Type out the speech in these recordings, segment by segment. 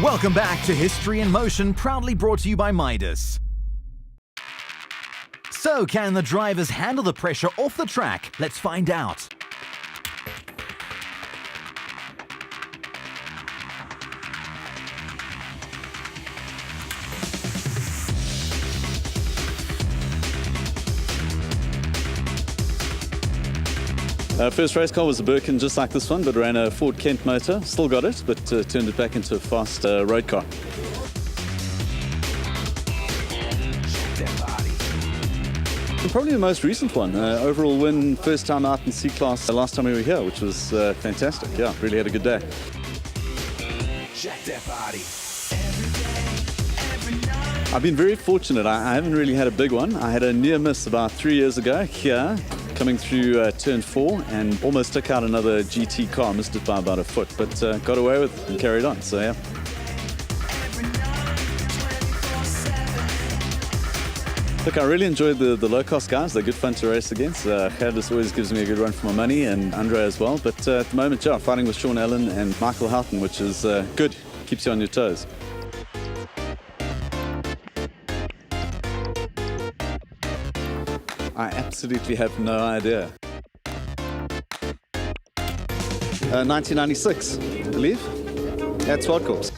Welcome back to History in Motion, proudly brought to you by Midas. So, can the drivers handle the pressure off the track? Let's find out. First race car was a Birkin just like this one, but ran a Ford Kent motor. Still got it, but turned it back into a fast road car. And probably the most recent one. Overall win, first time out in C-Class last time we were here, which was fantastic. Yeah, really had a good day. I've been very fortunate. I haven't really had a big one. I had a near miss about 3 years ago here, coming through turn 4, and almost took out another GT car. Missed it by about a foot, but got away with it and carried on. So yeah. Look, I really enjoyed the low-cost guys. They're good fun to race against. Gerdes always gives me a good run for my money, and Andre as well. But at the moment, yeah, fighting with Sean Allen and Michael Houghton, which is good. Keeps you on your toes. I absolutely have no idea. 1996, I believe, at Zwartkops.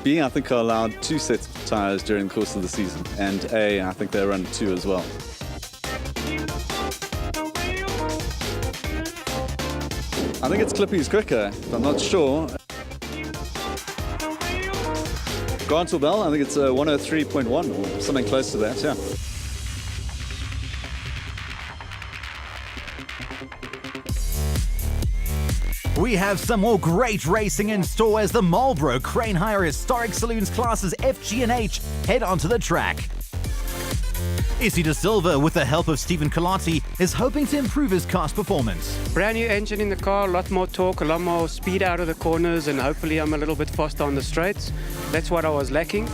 B, I think, are allowed 2 sets of tyres during the course of the season, and A, I think they run 2 as well. I think it's Clippy's quicker, but I'm not sure. Grant or Bell, I think it's 103.1 or something close to that, yeah. We have some more great racing in store as the Marlboro Crane Hire Historic Saloons classes F, G and H head onto the track. Issy De Silva, with the help of Stephen Colati, is hoping to improve his car's performance. Brand new engine in the car, a lot more torque, a lot more speed out of the corners, and hopefully I'm a little bit faster on the straights. That's what I was lacking.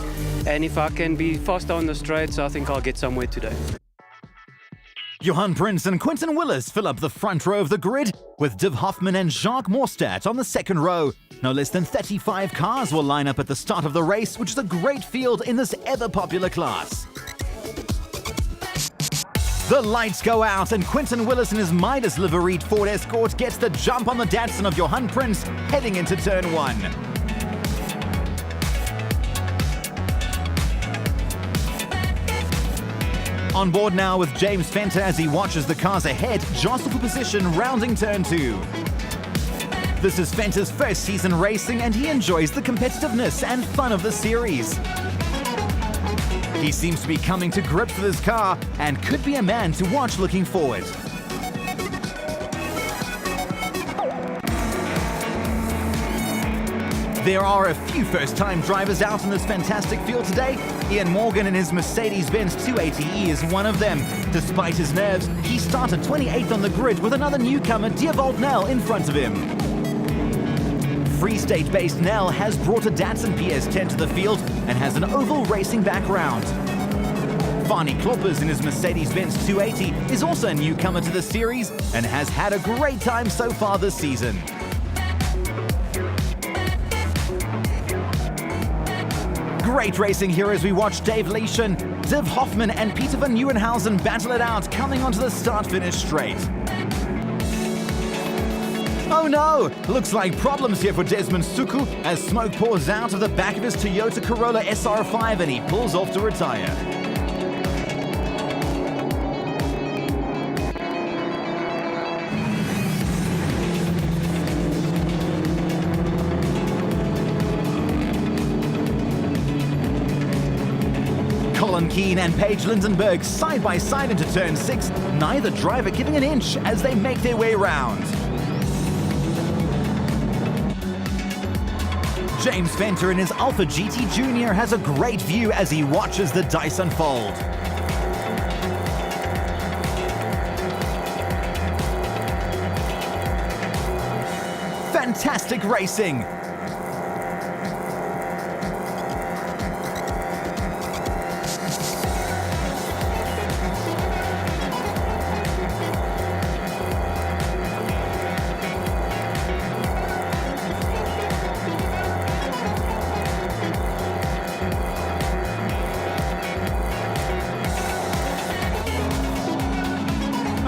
And if I can be faster on the straights, I think I'll get somewhere today. Johan Prince and Quentin Willis fill up the front row of the grid, with Div Hoffman and Jacques Morstadt on the second row. No less than 35 cars will line up at the start of the race, which is a great field in this ever-popular class. The lights go out and Quentin Willis in his Midas liveried Ford Escort gets the jump on the Datsun of Johan Prince heading into turn 1. On board now with James Fenter as he watches the cars ahead jostle for position rounding turn 2. This is Fenter's first season racing and he enjoys the competitiveness and fun of the series. He seems to be coming to grips with his car and could be a man to watch looking forward. There are a few first-time drivers out in this fantastic field today. Ian Morgan in his Mercedes-Benz 280E is one of them. Despite his nerves, he started 28th on the grid with another newcomer, Dierwold Nel, in front of him. Free State-based Nel has brought a Datsun PS10 to the field and has an oval racing background. Varney Kloppers in his Mercedes-Benz 280 is also a newcomer to the series and has had a great time so far this season. Great racing here as we watch Dave Leishan, Div Hoffman and Peter van Nieuwenhausen battle it out coming onto the start-finish straight. Oh no! Looks like problems here for Desmond Suku as smoke pours out of the back of his Toyota Corolla SR5 and he pulls off to retire. Colin Keane and Paige Lindenberg side by side into turn 6, neither driver giving an inch as they make their way round. James Fenter in his Alpha GT Junior has a great view as he watches the dice unfold. Fantastic racing!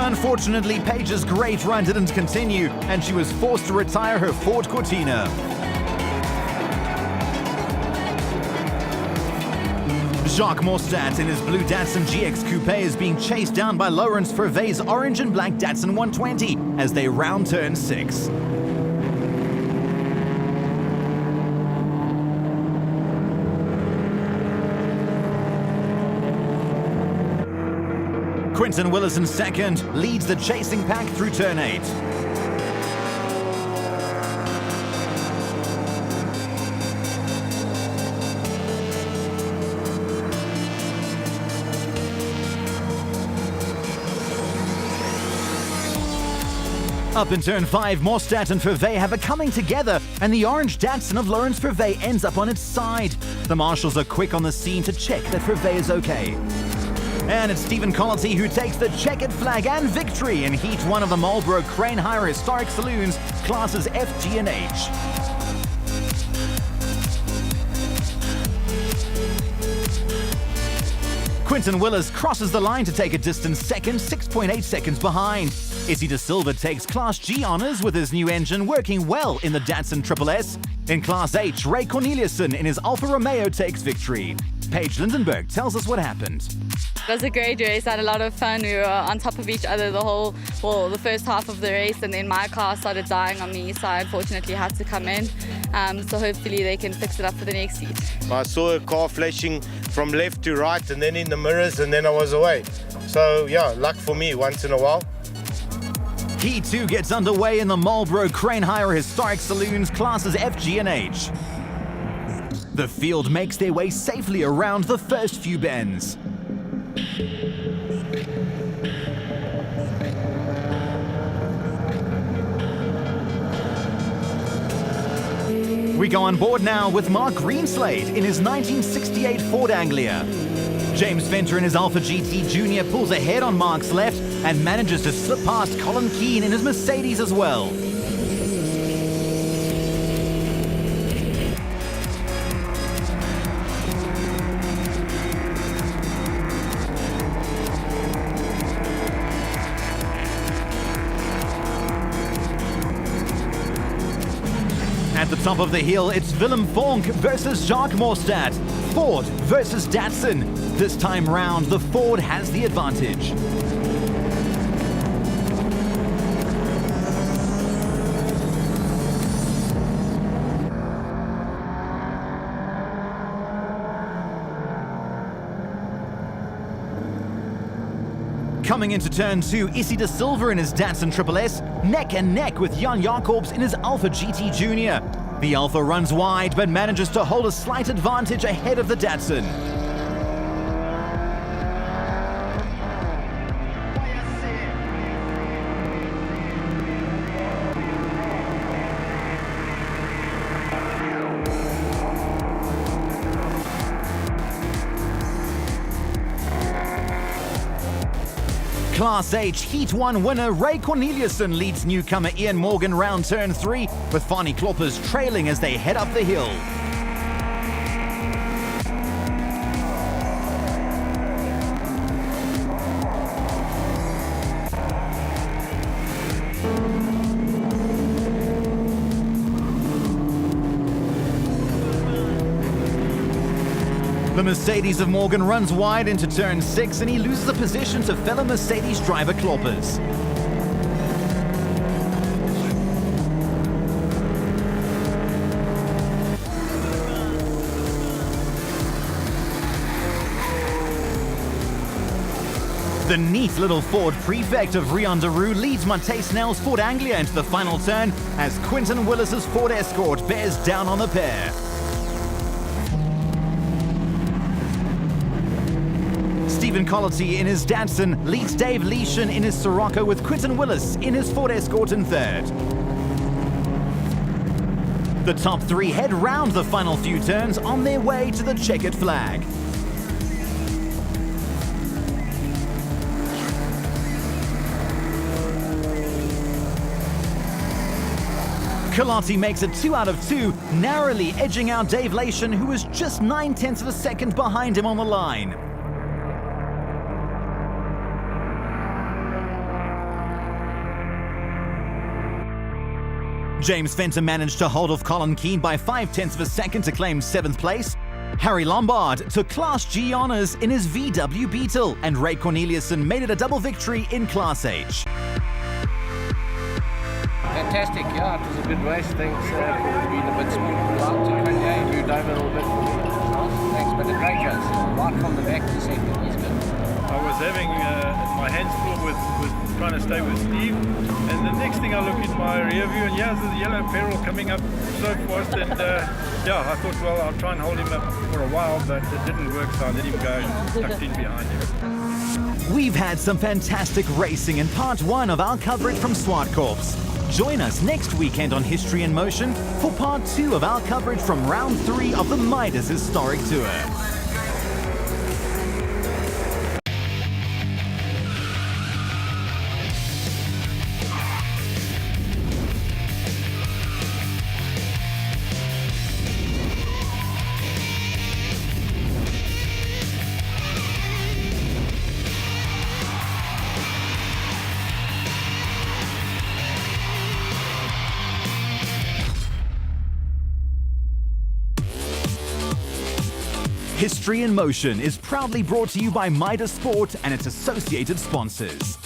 Unfortunately, Paige's great run didn't continue, and she was forced to retire her Ford Cortina. Jacques Morstadt in his blue Datsun GX Coupe is being chased down by Laurens Verwey's orange and black Datsun 120 as they round turn 6. Quinton Willis in second leads the chasing pack through turn 8. Up in turn 5, Morstadt and Verwey have a coming together, and the orange Datsun of Laurens Verwey ends up on its side. The marshals are quick on the scene to check that Verwey is okay. And it's Stephen Colletti who takes the checkered flag and victory in Heat 1 of the Marlboro Crane Hire Historic Saloons, classes F, G and H. Quinton Willis crosses the line to take a distant second, 6.8 seconds behind. Izzy De Silva takes Class G honours with his new engine working well in the Datsun SS. In Class H, Ray Corneliuson in his Alfa Romeo takes victory. Paige Lindenberg tells us what happened. It was a great race. I had a lot of fun. We were on top of each other the first half of the race, and then my car started dying on me, so I unfortunately had to come in. So hopefully they can fix it up for the next heat. I saw a car flashing from left to right and then in the mirrors, and then I was away. So yeah, luck for me once in a while. Heat 2 gets underway in the Marlboro Crane Hire Historic Saloons, classes F, G and H. The field makes their way safely around the first few bends. We go on board now with Mark Greenslade in his 1968 Ford Anglia. James Venter in his Alfa GT Junior pulls ahead on Mark's left and manages to slip past Colin Keane in his Mercedes as well. At the top of the hill, it's Willem Vonk versus Jacques Morstadt. Ford versus Datsun. This time round, the Ford has the advantage. Coming into turn 2, Izzy De Silva in his Datsun SS, neck and neck with Jan Jacobs in his Alfa GT Junior. The Alfa runs wide but manages to hold a slight advantage ahead of the Datsun. Class H Heat 1 winner Ray Corneliuson leads newcomer Ian Morgan round turn 3, with Fani Kloppers trailing as they head up the hill. The Mercedes of Morgan runs wide into turn 6 and he loses a position to fellow Mercedes driver Kloppers. The neat little Ford prefect of Rion Daru leads Matej Snell's Ford Anglia into the final turn as Quinton Willis's Ford Escort bears down on the pair. Stephen Colletti in his Datsun leads Dave Leishan in his Sirocco with Quinton Willis in his Ford Escort in third. The top 3 head round the final few turns on their way to the checkered flag. Colletti makes it 2 out of 2, narrowly edging out Dave Leishan, who was just 9/10 of a second behind him on the line. James Venter managed to hold off Colin Keane by 0.5 of a second to claim 7th place. Harry Lombard took Class G honours in his VW Beetle, and Ray Corneliuson made it a double victory in Class H. Fantastic, yeah, it was a good race. Thanks for being a bit smooth out to Kanye. Moved over a little bit for me. Thanks, but a great race. Right from the back to second, he's good. I was having my hands full with trying to stay with Steve, and the next thing I look in my rear view, and yeah, there's a yellow peril coming up so fast, and yeah, I thought, well, I'll try and hold him up for a while, but it didn't work, so I let him go and tucked in behind him. We've had some fantastic racing in part 1 of our coverage from Swartkorps. Join us next weekend on History in Motion for part 2 of our coverage from round 3 of the Midas Historic Tour. History in Motion is proudly brought to you by Midas Sport and its associated sponsors.